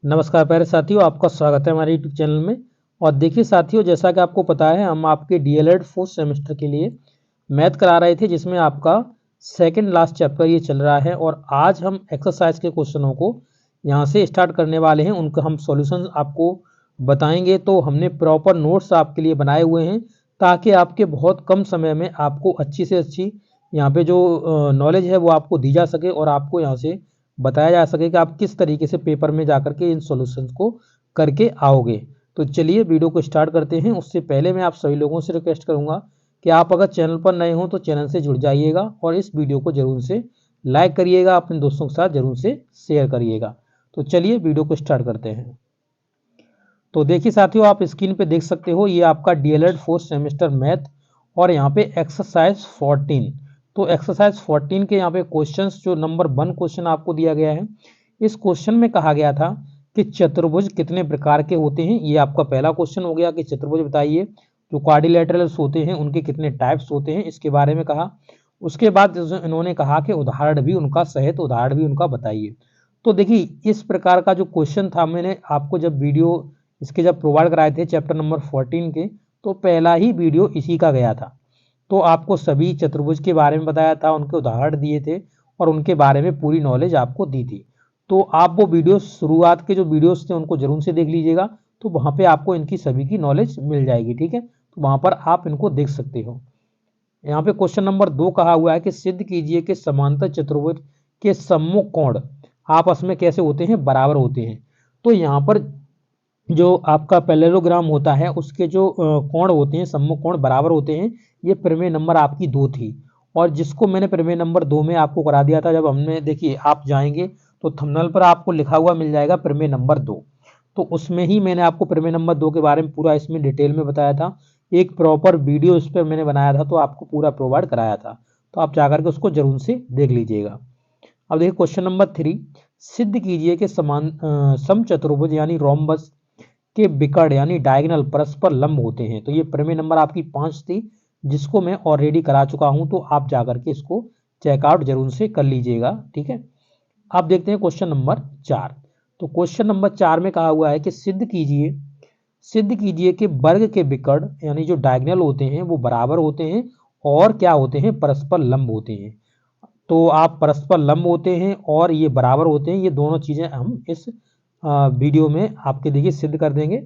नमस्कार प्यारे साथियों, आपका स्वागत है हमारे यूट्यूब चैनल में। और देखिए साथियों, जैसा कि आपको पता है, हम आपके डीएलएड फोर्थ सेमेस्टर के लिए मैथ करा रहे थे, जिसमें आपका सेकंड लास्ट चैप्टर ये चल रहा है। और आज हम एक्सरसाइज के क्वेश्चनों को यहाँ से स्टार्ट करने वाले हैं, उनका हम सॉल्यूशन आपको बताएंगे। तो हमने प्रॉपर नोट्स आपके लिए बनाए हुए हैं, ताकि आपके बहुत कम समय में आपको अच्छी से अच्छी यहाँ पे जो नॉलेज है वो आपको दी जा सके, और आपको यहाँ से बताया जा सके कि आप किस तरीके से पेपर में जाकर के इन सॉल्यूशंस को करके आओगे। तो चलिए वीडियो को स्टार्ट करते हैं। उससे पहले मैं आप सभी लोगों से रिक्वेस्ट करूंगा कि आप अगर चैनल पर नए हो तो चैनल से जुड़ जाइएगा, और इस वीडियो को जरूर से लाइक करिएगा, अपने दोस्तों के साथ जरूर से शेयर करिएगा। तो चलिए वीडियो को स्टार्ट करते हैं। तो देखिए साथियों, आप स्क्रीन पे देख सकते हो, ये आपका डीएलएड फोर्थ सेमेस्टर मैथ, और यहाँ पे एक्सरसाइज 14। तो एक्सरसाइज 14 के यहाँ पे क्वेश्चंस, जो नंबर 1 क्वेश्चन आपको दिया गया है, इस क्वेश्चन में कहा गया था कि चतुर्भुज कितने प्रकार के होते हैं। ये आपका पहला क्वेश्चन हो गया कि चतुर्भुज बताइए, जो क्वाड्रिलेटरल्स होते हैं उनके कितने टाइप्स होते हैं, इसके बारे में कहा। उसके बाद इन्होंने कहा कि उदाहरण भी उनका सहित उदाहरण भी उनका बताइए। तो देखिए, इस प्रकार का जो क्वेश्चन था, मैंने आपको जब वीडियो इसके जब प्रोवाइड कराए थे चैप्टर नंबर 14 के, तो पहला ही वीडियो इसी का गया था। तो आपको सभी चतुर्भुज के बारे में बताया था, उनके उदाहरण दिए थे, और उनके बारे में पूरी नॉलेज आपको दी थी। तो आप वो वीडियो, शुरुआत के जो वीडियोस थे उनको जरूर से देख लीजिएगा, तो वहाँ पे आपको इनकी सभी की नॉलेज मिल जाएगी। ठीक है, तो वहाँ पर आप इनको देख सकते हो। यहाँ पे क्वेश्चन नंबर 2 कहा हुआ है कि सिद्ध कीजिए कि समांतर चतुर्भुज के सम्मुख कोण आपस में कैसे होते हैं, बराबर होते हैं। तो यहाँ पर जो आपका पैरेललोग्राम होता है, उसके जो कोण होते हैं, सम्मुख कोण बराबर होते हैं। ये प्रमेय नंबर आपकी 2 थी, और जिसको मैंने प्रमेय नंबर 2 में आपको करा दिया था। जब हमने, देखिए आप जाएंगे तो थंबनेल पर आपको लिखा हुआ मिल जाएगा प्रमेय नंबर 2। तो उसमें ही मैंने आपको प्रमेय नंबर 2 के बारे में पूरा इसमें डिटेल में बताया था। एक प्रॉपर वीडियो इस पर मैंने बनाया था, तो आपको पूरा प्रोवाइड कराया था। तो आप जाकर के उसको जरूर से देख लीजिएगा। अब देखिए क्वेश्चन नंबर 3, सिद्ध कीजिए कि समचतुर्भुज यानी रोम्बस के विकर्ण यानी डायगोनल परस्पर लंब होते हैं। तो ये प्रमेय नंबर आपकी 5 थी, जिसको मैं ऑलरेडी करा चुका हूं। तो आप जाकर के इसको चेकआउट जरूर से कर लीजिएगा। ठीक है, अब देखते हैं क्वेश्चन नंबर 4। तो क्वेश्चन नंबर 4 में कहा हुआ है कि सिद्ध कीजिए कि वर्ग के विकर्ण यानी जो डायगोनल होते हैं वो बराबर होते हैं, और क्या होते हैं, परस्पर लंब होते हैं। तो आप परस्पर लंब होते हैं और ये बराबर होते हैं, ये दोनों चीज़ें हम इस वीडियो में आपके देखिए सिद्ध कर देंगे।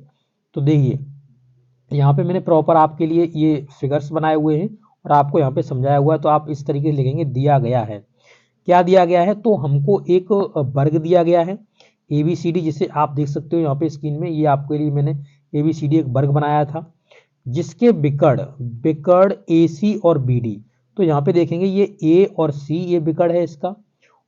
तो देखिए, यहाँ पे मैंने प्रॉपर आपके लिए ये फिगर्स बनाए हुए हैं, और आपको यहाँ पे समझाया हुआ है। तो आप इस तरीके से लिखेंगे, दिया गया है। क्या दिया गया है, तो हमको एक वर्ग दिया गया है ABCD, जिसे आप देख सकते हो यहाँ पे स्क्रीन में। ये आपके लिए मैंने ABCD एक वर्ग बनाया था, जिसके विकर्ण विकर्ण AC और BD। तो यहाँ पे देखेंगे, ये A और C ये विकर्ण है इसका,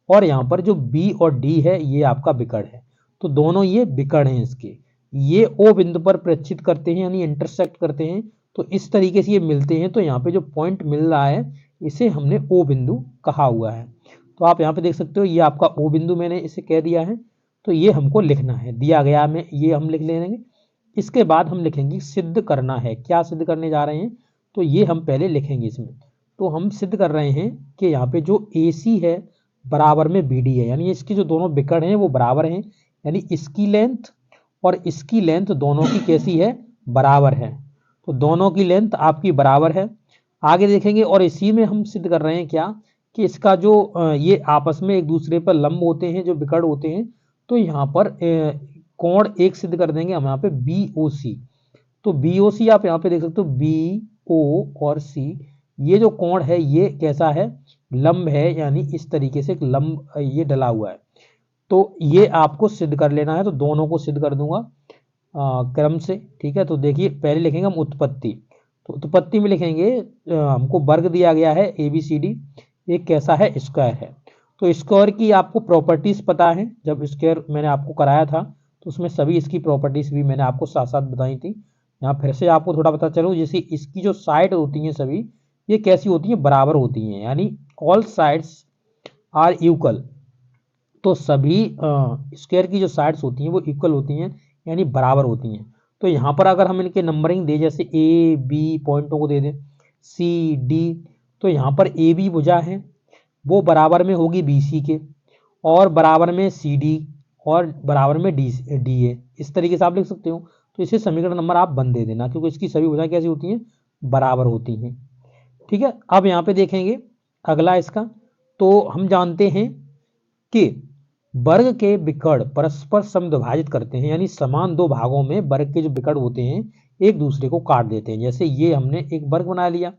और यहाँ पर जो B और D है ये आपका विकर्ण है। तो दोनों ये विकर्ण हैं इसके। ये O बिंदु पर प्रक्षेपित करते हैं, यानी इंटरसेक्ट करते हैं। तो इस तरीके से ये मिलते हैं। तो यहाँ पे जो पॉइंट मिल रहा है, इसे हमने O बिंदु कहा हुआ है। तो आप यहाँ पे देख सकते हो, ये आपका O बिंदु मैंने इसे कह दिया है। तो ये हमको लिखना है, दिया गया में ये हम लिख लेंगे। इसके बाद हम लिखेंगे सिद्ध करना है। क्या सिद्ध करने जा रहे हैं, तो ये हम पहले लिखेंगे इसमें। तो हम सिद्ध कर रहे हैं कि यहाँ पे जो AC है बराबर में BD है, यानी इसकी जो दोनों विकर्ण हैं वो बराबर हैं। यानी इसकी लेंथ और इसकी लेंथ दोनों की कैसी है, बराबर है। तो दोनों की लेंथ आपकी बराबर है। आगे देखेंगे, और इसी में हम सिद्ध कर रहे हैं क्या, कि इसका जो ये आपस में एक दूसरे पर लंब होते हैं, जो विकर्ण होते हैं। तो यहाँ पर कोण एक सिद्ध कर देंगे हम यहाँ पे BOC। तो BOC आप यहाँ पे देख सकते हो, BO और C, ये जो कोण है ये कैसा है, लंब है। यानी इस तरीके से एक लंब ये डला हुआ है। तो ये आपको सिद्ध कर लेना है। तो दोनों को सिद्ध कर दूंगा क्रम से। ठीक है, तो देखिए पहले लिखेंगे हम उत्पत्ति। तो उत्पत्ति में लिखेंगे, हमको वर्ग दिया गया है ABCD, एक कैसा है, स्क्वायर है। तो स्क्वायर की आपको प्रॉपर्टीज पता है, जब स्क्वायर मैंने आपको कराया था तो उसमें सभी इसकी प्रॉपर्टीज भी मैंने आपको साथ साथ बताई थी। यहाँ फिर से आपको थोड़ा पता चलो, जैसे इसकी जो साइड होती हैं सभी, ये कैसी होती हैं, बराबर होती हैं। यानी ऑल साइड्स आर इक्वल। तो सभी स्क्वायर की जो साइड्स होती हैं वो इक्वल होती हैं, यानी बराबर होती हैं। तो यहाँ पर अगर हम इनके नंबरिंग दें, जैसे A B पॉइंटों को दे दें, CD, तो यहाँ पर AB भुजा है, वो बराबर में होगी BC के, और बराबर में CD, और बराबर में डी डी ए, इस तरीके से आप लिख सकते हो। तो इसे समीकरण नंबर आप 1 दे देना, क्योंकि इसकी सभी भुजाएं कैसी होती हैं, बराबर होती हैं। ठीक है, अब यहाँ पे देखेंगे अगला इसका, तो हम जानते हैं कि वर्ग के विकर्ण परस्पर समद्विभाजित करते हैं, यानी समान दो भागों में वर्ग के जो विकर्ण होते हैं एक दूसरे को काट देते हैं। जैसे ये हमने एक वर्ग बना लिया,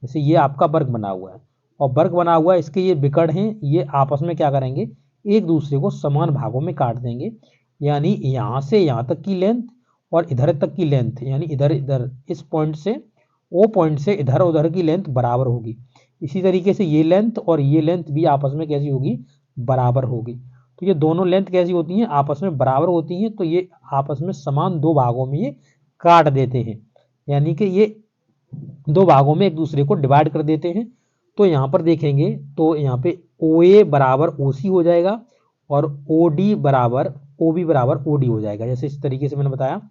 जैसे ये आपका वर्ग बना हुआ है और वर्ग बना हुआ है, इसके ये विकर्ण हैं, ये आपस में क्या करेंगे, एक दूसरे को समान भागों में काट देंगे। यानी यहाँ से यहाँ तक की लेंथ और इधर तक की लेंथ, यानी इधर इधर इस पॉइंट से ओ पॉइंट से इधर उधर की लेंथ बराबर होगी। इसी तरीके से ये लेंथ और ये लेंथ भी आपस में कैसी होगी, बराबर होगी। तो ये दोनों लेंथ कैसी होती हैं, आपस में बराबर होती हैं। तो ये आपस में समान दो भागों में ये काट देते हैं, यानी कि ये दो भागों में एक दूसरे को डिवाइड कर देते हैं। तो यहाँ पर देखेंगे तो यहाँ पे ओ ए बराबर ओ सी हो जाएगा और ओ डी बराबर ओ बी बराबर ओ डी हो जाएगा। जैसे इस तरीके से मैंने बताया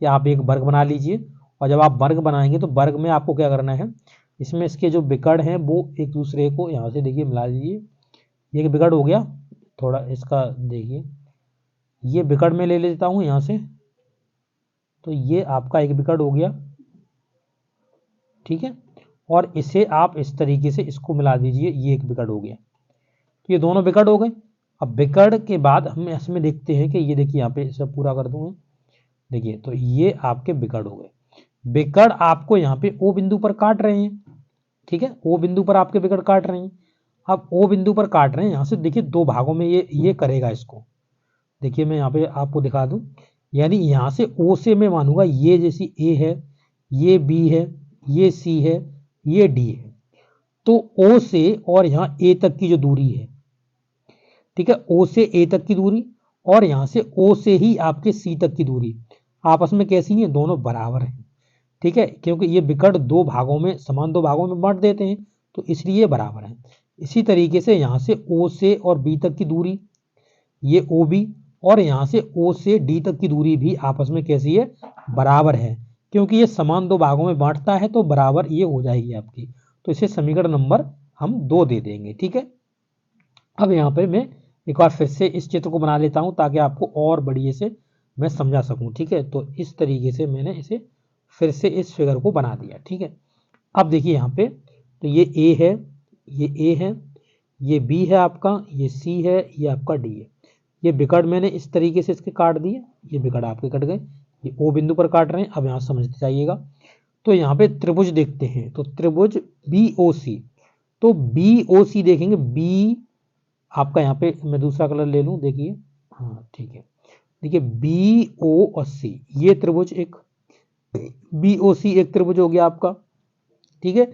कि आप एक वर्ग बना लीजिए, और जब आप वर्ग बनाएंगे तो वर्ग में आपको क्या करना है, इसमें इसके जो विकर्ण हैं वो एक दूसरे को यहाँ से देखिए मिला लीजिए। ये विकर्ण हो गया, थोड़ा इसका देखिए, ये विकर्ण में ले लेता हूँ यहाँ से, तो ये आपका एक विकर्ण हो गया। ठीक है, और इसे आप इस तरीके से इसको मिला दीजिए, ये एक विकर्ण हो गया। तो ये दोनों विकर्ण हो गए। अब विकर्ण के बाद हम इसमें देखते हैं कि ये देखिए यहाँ पे सब पूरा कर दूँ, देखिए तो ये आपके विकर्ण हो गए। विकर्ण आपको यहाँ पे ओ बिंदु पर काट रहे हैं। ठीक है, ओ बिंदु पर आपके विकर्ण काट रहे हैं। अब ओ बिंदु पर काट रहे हैं, यहाँ से देखिए दो भागों में ये करेगा इसको। देखिए मैं यहाँ पे आपको दिखा दूं, यानी यहाँ से ओ से मैं मानूंगा ये जैसी ए है, ये बी है, ये सी है, ये डी है। तो ओ से और यहाँ ए तक की जो दूरी है, ठीक है, ओ से ए तक की दूरी और यहाँ से ओ से ही आपके सी तक की दूरी आपस में कैसी है, दोनों बराबर हैं। ठीक है, क्योंकि ये विकर्ण दो भागों में समान दो भागों में बांट देते हैं, तो इसलिए बराबर है। इसी तरीके से यहाँ से ओ से और बी तक की दूरी, ये ओ बी, और यहाँ से ओ से डी तक की दूरी भी आपस में कैसी है, बराबर है। क्योंकि ये समान दो भागों में बांटता है तो बराबर ये हो जाएगी आपकी। तो इसे समीकरण नंबर हम 2 दे देंगे। ठीक है, अब यहाँ पे मैं एक बार फिर से इस चित्र को बना लेता हूँ ताकि आपको और बढ़िया से मैं समझा सकूँ। ठीक है, तो इस तरीके से मैंने इसे फिर से इस फिगर को बना दिया। ठीक है, अब देखिए यहाँ पे तो ये ए है, ये ए है, ये बी है आपका, ये सी है, ये आपका डी है। ये विकर्ण मैंने इस तरीके से इसके काट दिए, ये विकर्ण आपके कट गए। ये ओ बिंदु पर काट रहे हैं, अब यहाँ समझते जाइएगा। तो यहाँ पे त्रिभुज देखते हैं, तो त्रिभुज बी ओ सी, तो बी ओ सी देखेंगे, बी आपका यहाँ पे मैं दूसरा कलर ले लूँ, देखिए हाँ ठीक है, देखिए बी ओ और सी, ये त्रिभुज एक बी ओ सी एक त्रिभुज हो गया आपका। ठीक है,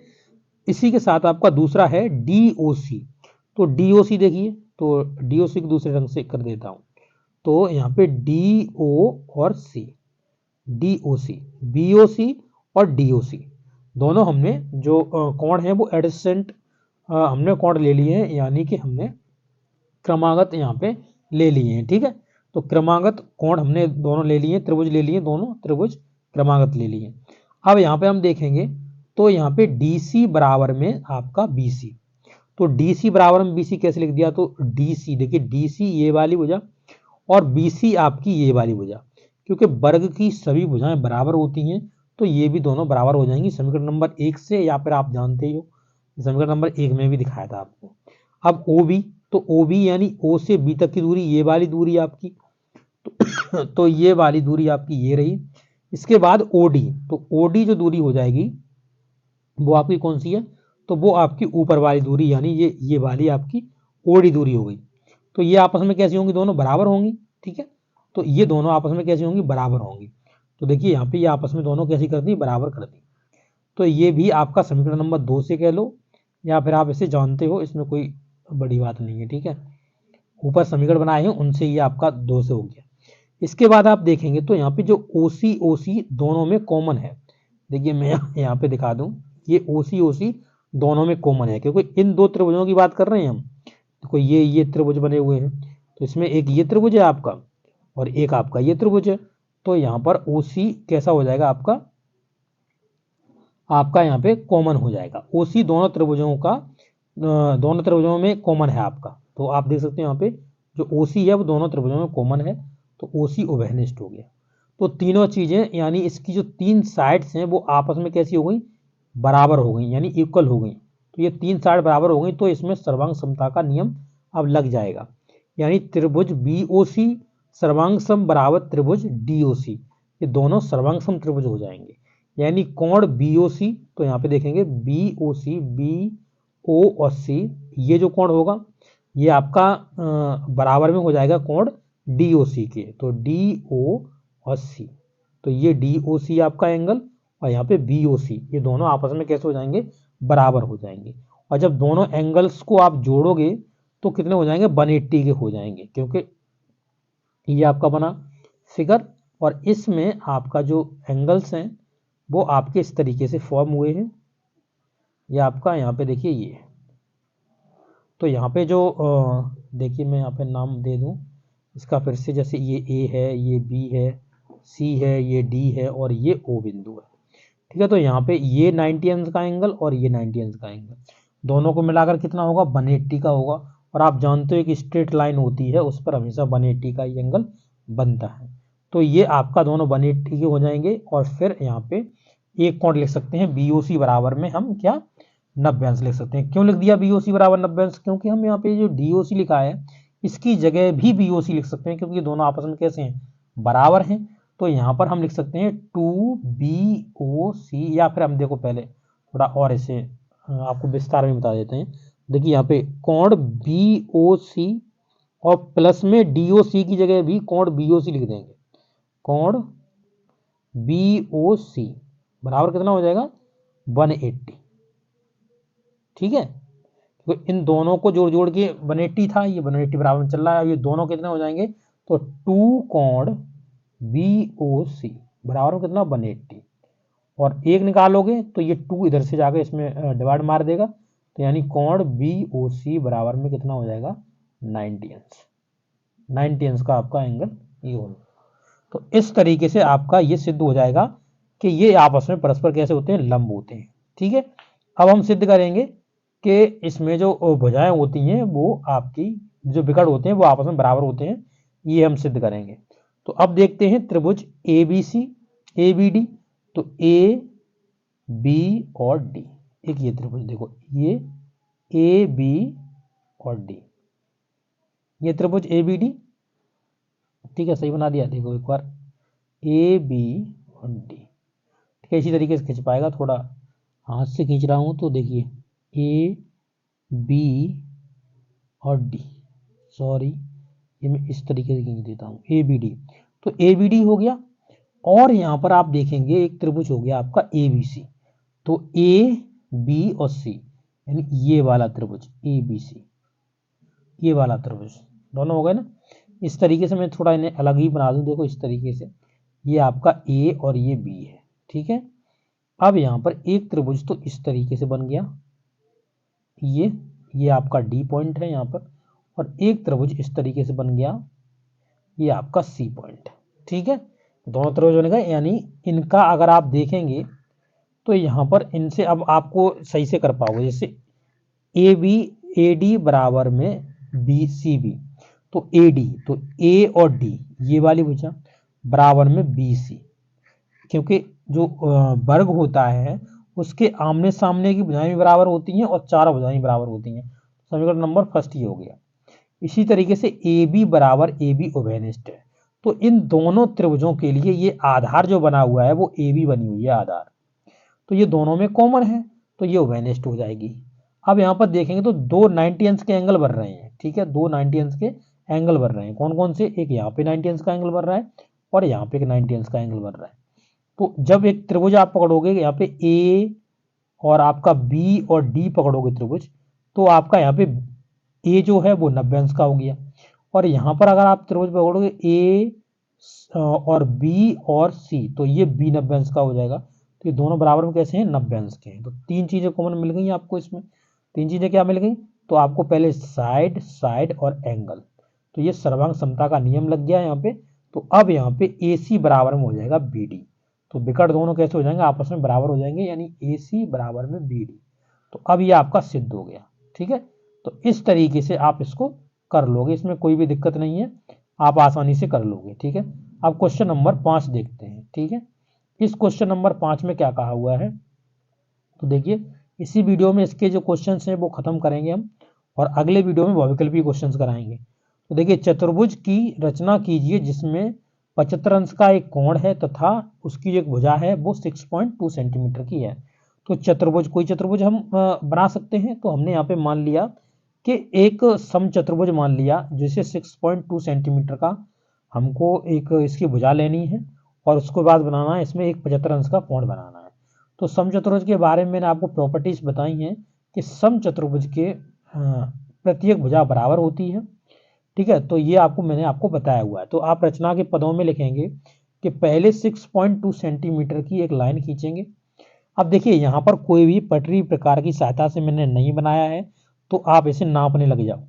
इसी के साथ आपका दूसरा है डी ओ सी, तो डी ओ सी देखिए, तो डी ओ सी को दूसरे रंग से कर देता हूँ। तो यहाँ पे डी ओ और सी, डी ओ सी, बी ओ सी और डी ओ सी, दोनों हमने जो कोण है वो एडजेसेंट हमने कोण ले लिए हैं, यानी कि हमने क्रमागत यहाँ पे ले लिए हैं। ठीक है, तो क्रमागत कोण हमने दोनों ले लिए, त्रिभुज ले लिए, दोनों त्रिभुज क्रमागत ले लिए। अब यहाँ पे हम देखेंगे तो यहाँ पे डी सी बराबर में आपका बी सी, तो डी सी बराबर में बी सी कैसे लिख दिया, तो डी सी देखिए, डी सी ये वाली भुजा और बी सी आपकी ये वाली भुजा, क्योंकि वर्ग की सभी भुजाएं बराबर होती हैं तो ये भी दोनों बराबर हो जाएंगी समीकरण नंबर 1 से, या फिर आप जानते ही हो समीकरण नंबर 1 में भी दिखाया था आपको। अब ओ बी, तो ओ बी यानी ओ से बी तक की दूरी, ये वाली दूरी आपकी, तो ये वाली दूरी आपकी ये रही। इसके बाद ओ डी, तो ओ डी जो दूरी हो जाएगी वो आपकी कौन सी है, तो वो आपकी ऊपर वाली दूरी, यानी ये वाली आपकी ओडी दूरी हो गई। तो ये आपस में कैसी होंगी, दोनों बराबर होंगी। ठीक है, तो ये दोनों आपस में कैसी होंगी, बराबर होंगी। तो देखिए यहाँ पे ये आपस में दोनों कैसी कर दी, बराबर कर दी। तो ये भी आपका समीकरण नंबर 2 से कह लो, या फिर आप इसे जानते हो, इसमें कोई बड़ी बात नहीं है। ठीक है, ऊपर समीकरण बनाए हैं उनसे ये आपका 2 से हो गया। इसके बाद आप देखेंगे तो यहाँ पे जो ओ सी दोनों में कॉमन है, देखिए मैं यहाँ पे दिखा दूं, ये ओ सी दोनों में कॉमन है, क्योंकि इन दो त्रिभुजों की बात कर रहे हैं हम। देखो ये त्रिभुज बने हुए हैं, तो इसमें एक ये त्रिभुज है आपका और एक आपका ये त्रिभुज है। तो यहाँ पर ओ सी कैसा हो जाएगा आपका यहाँ पे कॉमन हो जाएगा। ओ सी दोनों त्रिभुजों में कॉमन है आपका। तो आप देख सकते हैं यहाँ पे जो OC है वो दोनों त्रिभुजों में कॉमन है, तो OC उभयनिष्ठ हो गया। तो तीनों चीजें यानी इसकी जो तीन साइड्स हैं वो आपस में कैसी हो गई, बराबर हो गई, यानी इक्वल हो गई। तो ये तीन साइड बराबर हो गई, तो इसमें सर्वांग समता का नियम अब लग जाएगा, यानी त्रिभुज BOC सर्वांग सम बराबर त्रिभुज DOC, ये दोनों सर्वांग सम त्रिभुज हो जाएंगे। यानी कोण BOC, तो यहाँ पे देखेंगे BOC, BO और C, ये जो कोण होगा ये आपका बराबर में हो जाएगा कोण DOC के, तो DO और C, तो ये DOC आपका एंगल और यहाँ पे BOC, ये दोनों आपस में कैसे हो जाएंगे, बराबर हो जाएंगे। और जब दोनों एंगल्स को आप जोड़ोगे तो कितने हो जाएंगे, 180 के हो जाएंगे, क्योंकि ये आपका बना फिगर और इसमें आपका जो एंगल्स हैं वो आपके इस तरीके से फॉर्म हुए हैं। ये आपका यहाँ पे देखिए ये, तो यहाँ पे जो देखिए मैं यहाँ पे नाम दे दूँ इसका फिर से, जैसे ये A है, ये B है, C है, ये D है और ये O बिंदु है, ठीक है। तो यहाँ पे ये 90 अंश का एंगल और ये 90 अंश का एंगल, दोनों को मिलाकर कितना होगा, 180 का होगा। और आप जानते हो एक स्ट्रेट लाइन होती है उस पर हमेशा 180 का ही एंगल बनता है, तो ये आपका दोनों 180 के हो जाएंगे। और फिर यहाँ पे एक कोण लिख सकते हैं BOC बराबर में हम क्या, 90 अंश लिख सकते हैं। क्यों लिख दिया BOC बराबर 90 अंश, क्योंकि हम यहाँ पे जो DOC लिखा है इसकी जगह भी BOC लिख सकते हैं, क्योंकि ये दोनों आपस में कैसे हैं, बराबर हैं। तो यहाँ पर हम लिख सकते हैं 2BOC, या फिर हम देखो पहले थोड़ा और इसे आपको विस्तार में बता देते हैं। देखिए यहाँ पे कोण BOC और प्लस में DOC की जगह भी कोण BOC लिख देंगे, कोण BOC बराबर कितना हो जाएगा, 180, ठीक है। तो इन दोनों को जोड़ जोड़ के 180 था, ये 180 बराबर में चल रहा है, ये दोनों कितने हो जाएंगे, तो 2 कोण BOC बराबर में कितना, 180, और एक निकालोगे तो ये 2 इधर से जाकर इसमें डिवाइड मार देगा, तो यानी कोण BOC बराबर में कितना हो जाएगा, 90 अंश, 90 अंश का आपका एंगल ये होगा। तो इस तरीके से आपका ये सिद्ध हो जाएगा कि ये आपस में परस्पर कैसे होते हैं, लंब होते हैं, ठीक है। अब हम सिद्ध करेंगे कि इसमें जो भुजाएं होती हैं वो आपकी जो विकर्ण होते हैं वो आपस में बराबर होते हैं, ये हम सिद्ध करेंगे। तो अब देखते हैं त्रिभुज ABC ABD, तो A B और D, एक ये त्रिभुज देखो, ये AB और D, ये त्रिभुज ABD, ठीक है, सही बना दिया, देखो एक बार AB और D, ठीक है। इसी तरीके से खींच पाएगा, थोड़ा हाथ से खींच रहा हूं तो देखिए AB और D, सॉरी ये मैं इस तरीके से खींच देता हूँ ABD, तो ABD हो गया। और यहाँ पर आप देखेंगे एक त्रिभुज हो गया आपका ABC, तो A B और C, यानी ये वाला त्रिभुज ABC, ये वाला त्रिभुज दोनों हो गए ना। इस तरीके से मैं थोड़ा इन्हें अलग ही बना दूं, देखो इस तरीके से, ये आपका A और ये B है, ठीक है। अब यहाँ पर एक त्रिभुज तो इस तरीके से बन गया, ये आपका D पॉइंट है यहाँ पर, और एक त्रिभुज इस तरीके से बन गया, ये आपका C पॉइंट, ठीक है। दोनों त्रिभुज बन गए, यानी इनका अगर आप देखेंगे तो यहाँ पर इनसे अब आपको सही से कर पाओगे, जैसे AB AD बराबर में BCB, तो AD, तो A और D ये वाली भुजा बराबर में BC, क्योंकि जो वर्ग होता है उसके आमने सामने की भुजाएं भी बराबर होती हैं और चारों भुजाएं बराबर होती हैं, समीकरण नंबर फर्स्ट ही हो गया। इसी तरीके से AB बराबर AB उभयनिष्ठ है, तो इन दोनों त्रिभुजों के लिए ये आधार जो बना हुआ है वो AB बनी हुई है आधार, तो ये दोनों में कॉमन है, तो ये उभयनिष्ठ हो जाएगी। अब यहाँ पर देखेंगे तो दो 90 अंश के एंगल बन रहे हैं, ठीक है, दो 90 अंश के एंगल बन रहे हैं, कौन कौन से, एक यहाँ पे 90 अंश का एंगल बन रहा है और यहाँ पे एक 90 अंश का एंगल बन रहा है। तो जब एक त्रिभुज आप पकड़ोगे यहाँ पे A और आपका B और D पकड़ोगे त्रिभुज, तो आपका यहाँ पे A जो है वो 90 अंश का हो गया, और यहाँ पर अगर आप त्रिभुज पकड़ोगे A और B और C, तो ये B 90 अंश का हो जाएगा। तो ये दोनों बराबर में कैसे हैं, 90 अंश के हैं। तो तीन चीजें कॉमन मिल गई आपको इसमें, तीन चीजें क्या मिल गई, तो आपको पहले साइड, साइड और एंगल, तो ये सर्वांग समता का नियम लग गया यहाँ पे। तो अब यहाँ पे AC बराबर में हो जाएगा BD, तो विकर्ण दोनों कैसे हो जाएंगे, आपस में बराबर हो जाएंगे, यानी AC बराबर में BD। तो अब ये आपका सिद्ध हो गया, ठीक है। तो इस तरीके से आप इसको कर लोगे, इसमें कोई भी दिक्कत नहीं है, आप आसानी से कर लोगे। ठीक है, अब क्वेश्चन नंबर 5 देखते हैं। ठीक है, इस क्वेश्चन नंबर 5 में क्या कहा हुआ है, तो देखिए इसी वीडियो में इसके जो क्वेश्चंस हैं वो खत्म करेंगे हम, और अगले वीडियो में बहुविकल्पीय क्वेश्चंस कराएंगे। तो देखिए, चतुर्भुज की रचना कीजिए जिसमें 75 अंश का एक कोण है तथा उसकी जो एक भुजा है वो 6.2 सेंटीमीटर की है। तो चतुर्भुज, कोई चतुर्भुज हम बना सकते हैं, तो हमने यहाँ पे मान लिया कि एक समचतुर्भुज मान लिया जिसे 6.2 सेंटीमीटर का हमको एक इसकी भुजा लेनी है, और उसके बाद बनाना है इसमें एक 75 अंश का कोण बनाना है। तो समचतुर्भुज के बारे में मैंने आपको प्रॉपर्टीज बताई हैं कि समचतुर्भुज के प्रत्येक भुजा बराबर होती है। ठीक है, तो ये मैंने आपको बताया हुआ है। तो आप रचना के पदों में लिखेंगे कि पहले 6.2 सेंटीमीटर की एक लाइन खींचेंगे। अब देखिए, यहाँ पर कोई भी पटरी प्रकार की सहायता से मैंने नहीं बनाया है, तो आप इसे नापने लग जाओ।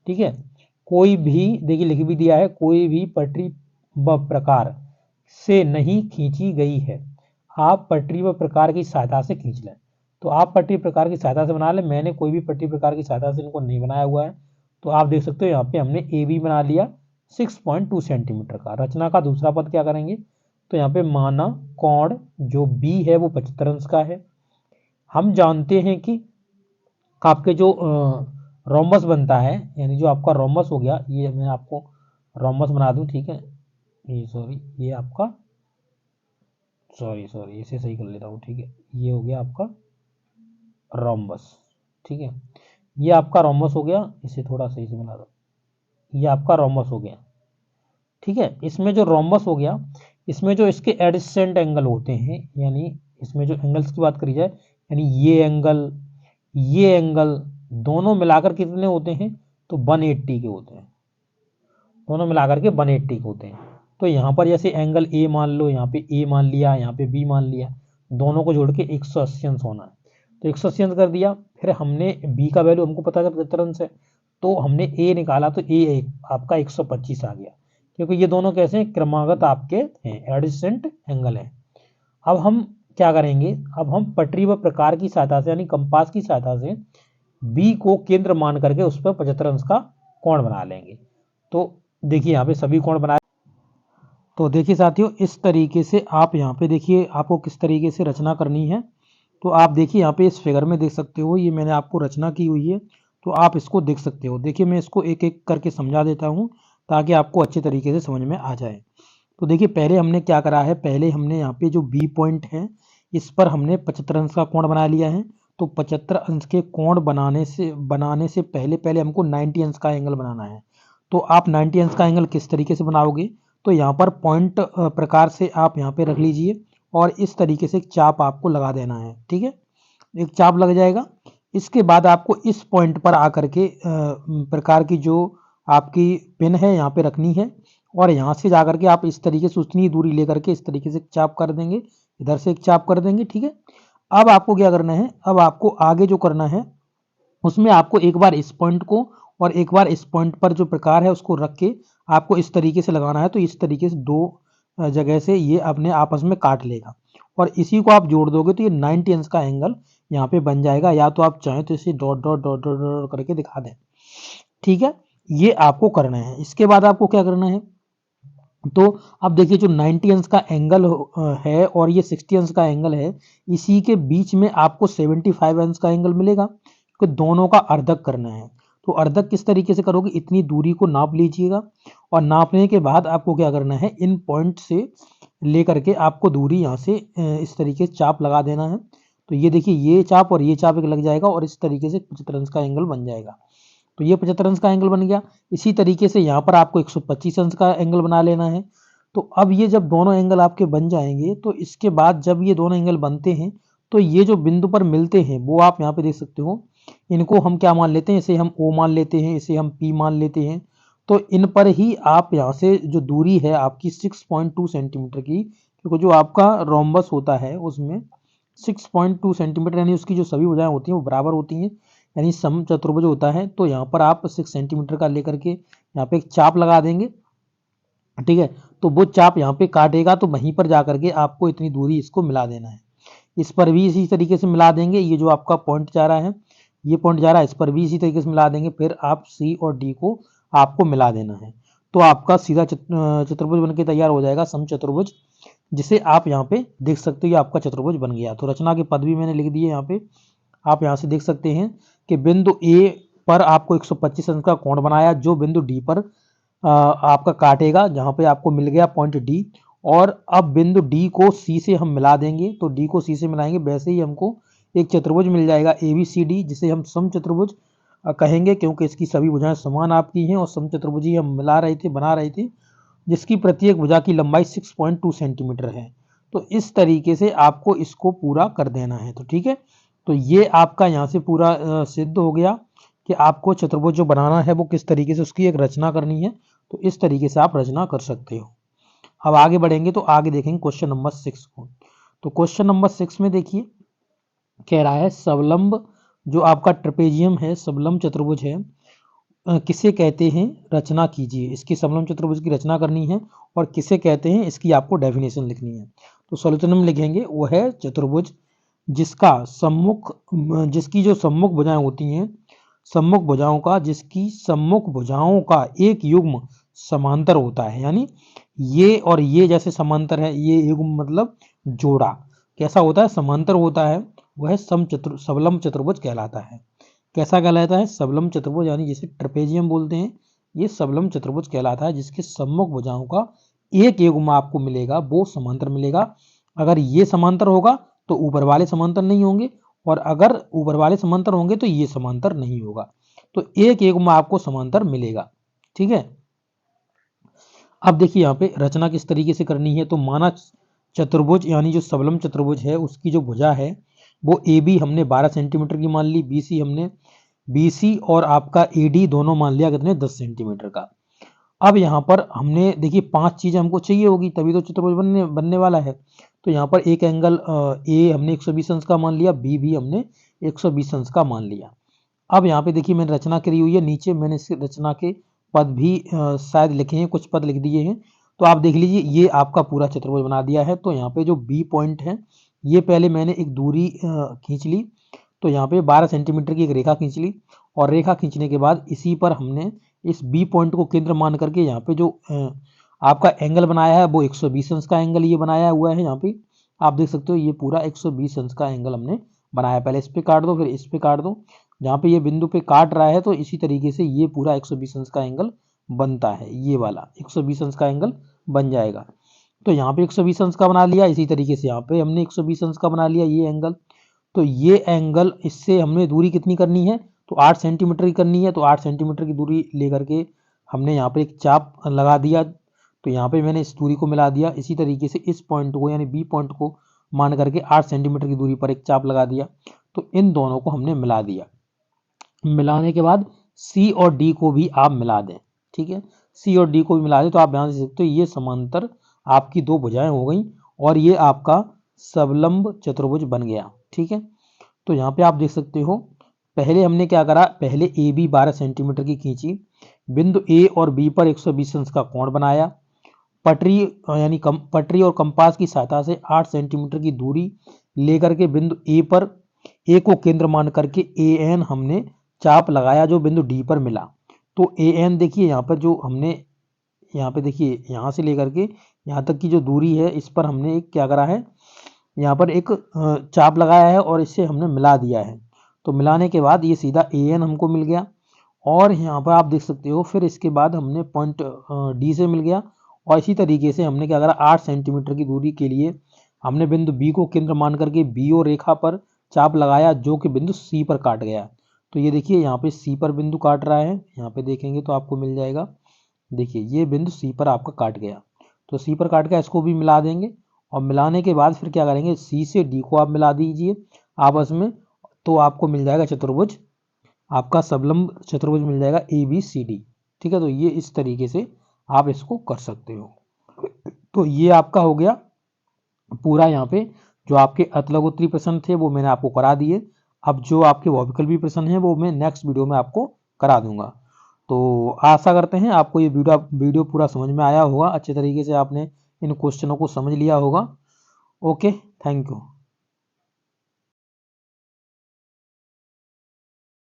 ठीक है, कोई भी, देखिए लिख भी दिया है, कोई भी पटरी व प्रकार से नहीं खींची गई है, आप पटरी व प्रकार की सहायता से खींच लें। तो आप पटरी प्रकार की सहायता से बना लें, मैंने कोई भी पटरी प्रकार की सहायता से इनको नहीं बनाया हुआ है। तो आप देख सकते हो यहाँ पे हमने ए बी बना लिया 6.2 सेंटीमीटर का। रचना का दूसरा पद क्या करेंगे, तो यहाँ पे माना कोण जो बी है वो 75 अंश का है। हम जानते हैं कि आपके जो रोमबस बनता है, यानी जो आपका रोमबस हो गया, ये मैं आपको रोमबस बना दूं। ठीक है, ये सॉरी, ये आपका सॉरी इसे सही कर लेता हूँ। ठीक है, ये हो गया आपका रोमबस। ठीक है, ये आपका रोमबस हो गया, इसे थोड़ा सही से बना दो, ये आपका रोमबस हो गया। ठीक है, इसमें जो रोमबस हो गया, इसमें जो इसके एडजेसेंट एंगल होते हैं, यानी इसमें जो एंगल्स की बात करी जाए, यानी ये एंगल दोनों मिलाकर कितने होते हैं, तो 180 के होते हैं, दोनों मिलाकर के 180 के होते हैं। तो यहाँ पर जैसे एंगल ए मान लो, यहाँ पे ए मान लिया, यहाँ पे बी मान लिया, दोनों को जोड़ के 180 अंश होना है। तो 180 अंश कर दिया, फिर हमने बी का वैल्यू हमको पता है 75 अंश है, तो हमने ए निकाला, तो ए आपका 125 आ गया, क्योंकि ये दोनों कैसे हैं, क्रमागत आपके हैं, एडजेसेंट एंगल है। अब हम क्या करेंगे, अब हम पटरी व प्रकार की सहायता से, यानी कंपास की सहायता से बी को केंद्र मान करके उस पर 75 अंश का कोण बना लेंगे। तो देखिए यहाँ पे सभी कोण बनाए। तो देखिए साथियों, इस तरीके से आप यहाँ पे देखिए आपको किस तरीके से रचना करनी है। तो आप देखिए यहाँ पे इस फिगर में देख सकते हो, ये मैंने आपको रचना की हुई है, तो आप इसको देख सकते हो। देखिए मैं इसको एक एक करके समझा देता हूँ ताकि आपको अच्छे तरीके से समझ में आ जाए। तो देखिए पहले हमने क्या करा है, पहले हमने यहाँ पे जो बी पॉइंट है इस पर हमने 75 अंश का कोण बना लिया है। तो 75 अंश के कोण बनाने से पहले हमको 90 अंश का एंगल बनाना है। तो आप 90 अंश का एंगल किस तरीके से बनाओगे, तो यहाँ पर पॉइंट प्रकार से आप यहाँ पे रख लीजिए, और इस तरीके से एक चाप आपको लगा देना है। ठीक है, एक चाप लग जाएगा। इसके बाद आपको इस पॉइंट पर आकर के प्रकार की जो आपकी पिन है यहाँ पे रखनी है, और यहाँ से जाकर के आप इस तरीके से उतनी दूरी लेकर के इस तरीके से एक चाप कर देंगे, इधर से एक चाप कर देंगे। ठीक है, अब आपको क्या करना है, अब आपको आगे जो करना है उसमें आपको एक बार इस पॉइंट को और एक बार इस पॉइंट पर जो प्रकार है उसको रख के आपको इस तरीके से लगाना है। तो इस तरीके से दो जगह से ये अपने आपस में काट लेगा, और इसी को आप जोड़ दोगे तो ये 90 अंश का एंगल यहाँ पे बन जाएगा। या तो आप चाहें तो इसे dot dot dot dot dot करके दिखा दें। ठीक है, ये आपको करना है। इसके बाद आपको क्या करना है, तो अब देखिए जो 90 अंश का एंगल है और ये 60 अंश का एंगल है, इसी के बीच में आपको 75 अंश का एंगल मिलेगा, क्योंकि दोनों का अर्धक करना है। तो अर्धक किस तरीके से करोगे, इतनी दूरी को नाप लीजिएगा, और नापने के बाद आपको क्या करना है, इन पॉइंट से लेकर के आपको दूरी यहाँ से इस तरीके से चाप लगा देना है। तो ये देखिए ये चाप और ये चाप एक लग जाएगा, और इस तरीके से 75 अंश का एंगल बन जाएगा। तो ये 75 अंश का एंगल बन गया। इसी तरीके से यहाँ पर आपको 125 अंश का एंगल बना लेना है। तो अब ये जब दोनों एंगल आपके बन जाएंगे, तो इसके बाद जब ये दोनों एंगल बनते हैं, तो ये जो बिंदु पर मिलते हैं वो आप यहाँ पे देख सकते हो, इनको हम क्या मान लेते हैं, इसे हम O मान लेते हैं, इसे हम P मान लेते हैं। तो इन पर ही आप यहाँ से जो दूरी है आपकी 6.2 सेंटीमीटर की, क्योंकि जो आपका रोम्बस होता है उसमें 6.2 सेंटीमीटर यानी उसकी जो सभी भुजाएं होती हैं वो बराबर होती हैं, यानी समचतुर्भुज होता है। तो यहाँ पर आप 6 सेंटीमीटर का लेकर के यहाँ पे एक चाप लगा देंगे। ठीक है, तो वो चाप यहाँ पे काटेगा, तो वहीं पर जाकर के आपको इतनी दूरी इसको मिला देना है। इस पर भी इसी तरीके से मिला देंगे, ये जो आपका पॉइंट जा रहा है, ये पॉइंट जा रहा है, इस पर भी इसी तरीके से मिला देंगे। फिर आप सी और डी को आपको मिला देना है, तो आपका सीधा चतुर्भुज बन के तैयार हो जाएगा, समचतुर्भुज, जिसे आप यहाँ पे देख सकते हो ये आपका चतुर्भुज बन गया। तो रचना के पद भी मैंने लिख दिए यहाँ पे, आप यहाँ से देख सकते हैं कि बिंदु ए पर आपको 125 अंश का कोण बनाया, जो बिंदु डी पर आपका काटेगा, जहाँ पे आपको मिल गया पॉइंट डी। और अब बिंदु डी को सी से हम मिला देंगे, तो डी को सी से मिलाएंगे, वैसे ही हमको एक चतुर्भुज मिल जाएगा ए बी सी डी, जिसे हम समचतुर्भुज कहेंगे, क्योंकि इसकी सभी भुजाएं समान आपकी हैं और समचतुर्भुज ही हम मिला रहे थे, बना रहे थे, जिसकी प्रत्येक भुजा की लंबाई 6.2 सेंटीमीटर है। तो इस तरीके से आपको इसको पूरा कर देना है। तो ठीक है, तो ये आपका यहाँ से पूरा सिद्ध हो गया कि आपको चतुर्भुज जो बनाना है वो किस तरीके से उसकी एक रचना करनी है। तो इस तरीके से आप रचना कर सकते हो। अब आगे बढ़ेंगे तो आगे देखेंगे क्वेश्चन नंबर 6 को। तो क्वेश्चन नंबर 6 में देखिए कह रहा है सबलंब जो आपका ट्रेपेजियम है, सबलंब चतुर्भुज है, किसे कहते हैं, रचना कीजिए। इसकी समलंब चतुर्भुज की रचना करनी है और किसे कहते हैं इसकी आपको डेफिनेशन लिखनी है। तो सॉल्यूशन में लिखेंगे वो है चतुर्भुज जिसकी जो सम्मुख भुजाएं होती हैं, सम्मुख भुजाओं का, जिसकी सम्मुख भुजाओं का एक युग्म समांतर होता है, यानी ये और ये जैसे समांतर है, ये युग्म मतलब जोड़ा कैसा होता है, समांतर होता है, वह सबलंब चतुर्भुज कहलाता है। कैसा कहलाता है, सबलंब चतुर्भुज, यानी जिसे ट्रेपेजियम बोलते हैं, ये सबलंब चतुर्भुज कहलाता है, जिसके सम्मुख भुजाओं का एक युग्म आपको मिलेगा, वो समांतर मिलेगा। अगर ये समांतर होगा तो ऊपर वाले समांतर नहीं होंगे, और अगर ऊपर वाले समांतर होंगे तो ये समांतर नहीं होगा। तो एक युग्म आपको समांतर मिलेगा। ठीक है, अब देखिए यहाँ पे रचना किस तरीके से करनी है। तो माना चतुर्भुज यानी जो सबलंब चतुर्भुज है उसकी जो भुजा है वो ए बी हमने 12 सेंटीमीटर की मान ली, बी सी और आपका ए डी दोनों मान लिया कितने, 10 सेंटीमीटर का। अब यहाँ पर हमने देखिए 5 चीजें हमको चाहिए होगी तभी तो चतुर्भुज बनने वाला है। तो यहाँ पर एक एंगल ए हमने 120 अंश का मान लिया, बी भी हमने 120 अंश का मान लिया। अब यहाँ पे देखिए मैंने रचना करी हुई है, नीचे मैंने इस रचना के पद भी शायद लिखे हैं, कुछ पद लिख दिए हैं। तो आप देख लीजिए ये आपका पूरा चतुर्भुज बना दिया है। तो यहाँ पे जो बी पॉइंट है ये पहले मैंने एक दूरी खींच ली, तो यहाँ पे 12 सेंटीमीटर की एक रेखा खींच ली, और रेखा खींचने के बाद इसी पर हमने इस बी पॉइंट को केंद्र मान करके यहाँ पे जो आपका एंगल बनाया है वो 120 अंश का एंगल ये बनाया हुआ है। यहाँ पे आप देख सकते हो ये पूरा 120 अंश का एंगल हमने बनाया। पहले इस पे काट दो, फिर इस पे काट दो, जहाँ पे ये बिंदु पे काट रहा है, तो इसी तरीके से ये पूरा 120 अंश का एंगल बनता है, ये वाला 120 अंश का एंगल बन जाएगा। तो यहाँ पे 120 अंश का बना लिया, इसी तरीके से यहाँ पे हमने 120 अंश का बना लिया ये एंगल। तो ये एंगल, इससे हमने दूरी कितनी करनी है, तो 8 सेंटीमीटर की करनी है। तो 8 सेंटीमीटर की दूरी लेकर के हमने यहाँ पे एक चाप लगा दिया, तो यहाँ पे मैंने इस दूरी को मिला दिया। इसी तरीके से इस पॉइंट को यानी बी पॉइंट को मान करके 8 सेंटीमीटर की दूरी पर एक चाप लगा दिया। तो इन दोनों को हमने मिला दिया। मिलाने के बाद सी और डी को भी आप मिला दें। ठीक है, सी और डी को भी मिला दें तो आप ध्यान से सकते हो ये समांतर आपकी दो भुजाएं हो गई और ये आपका सबलंब चतुर्भुज बन गया। ठीक है, तो यहाँ पे आप देख सकते हो पहले हमने क्या करा, पहले ए बी 12 सेंटीमीटर की खींची, बिंदु ए और बी पर 120 अंश का कोण बनाया, पटरी यानी पटरी और कंपास की सहायता से 8 सेंटीमीटर की दूरी लेकर के बिंदु ए पर ए को केंद्र मान करके ए एन हमने चाप लगाया जो बिंदु डी पर मिला। तो ए एन देखिए यहाँ पर जो हमने यहाँ पे देखिए यहाँ से लेकर के यहाँ तक की जो दूरी है इस पर हमने एक क्या करा है, यहाँ पर एक चाप लगाया है और इससे हमने मिला दिया है। तो मिलाने के बाद ये सीधा ए एन हमको मिल गया और यहाँ पर आप देख सकते हो फिर इसके बाद हमने पॉइंट डी से मिल गया और इसी तरीके से हमने क्या करा 8 सेंटीमीटर की दूरी के लिए हमने बिंदु बी को केंद्र मान करके बी ओ रेखा पर चाप लगाया जो कि बिंदु सी पर काट गया। तो ये देखिए यहाँ पे सी पर बिंदु काट रहा है, यहाँ पे देखेंगे तो आपको मिल जाएगा। देखिए ये बिंदु सी पर आपका काट गया, तो सी पर काट गया, इसको भी मिला देंगे और मिलाने के बाद फिर क्या करेंगे सी से डी को आप मिला दीजिए आपस में, तो आपको मिल जाएगा चतुर्भुज, आपका सबलंब चतुर्भुज मिल जाएगा ए बी सी डी। ठीक है, तो ये इस तरीके से आप इसको कर सकते हो। तो ये आपका हो गया पूरा, यहाँ पे जो आपके अतलगोत्री प्रश्न थे वो मैंने आपको करा दिए। अब जो आपके बहुविकल्पी प्रश्न हैं वो मैं नेक्स्ट वीडियो में आपको करा दूंगा। तो आशा करते हैं आपको ये वीडियो पूरा समझ में आया होगा, अच्छे तरीके से आपने इन क्वेश्चनों को समझ लिया होगा। Okay, thank you.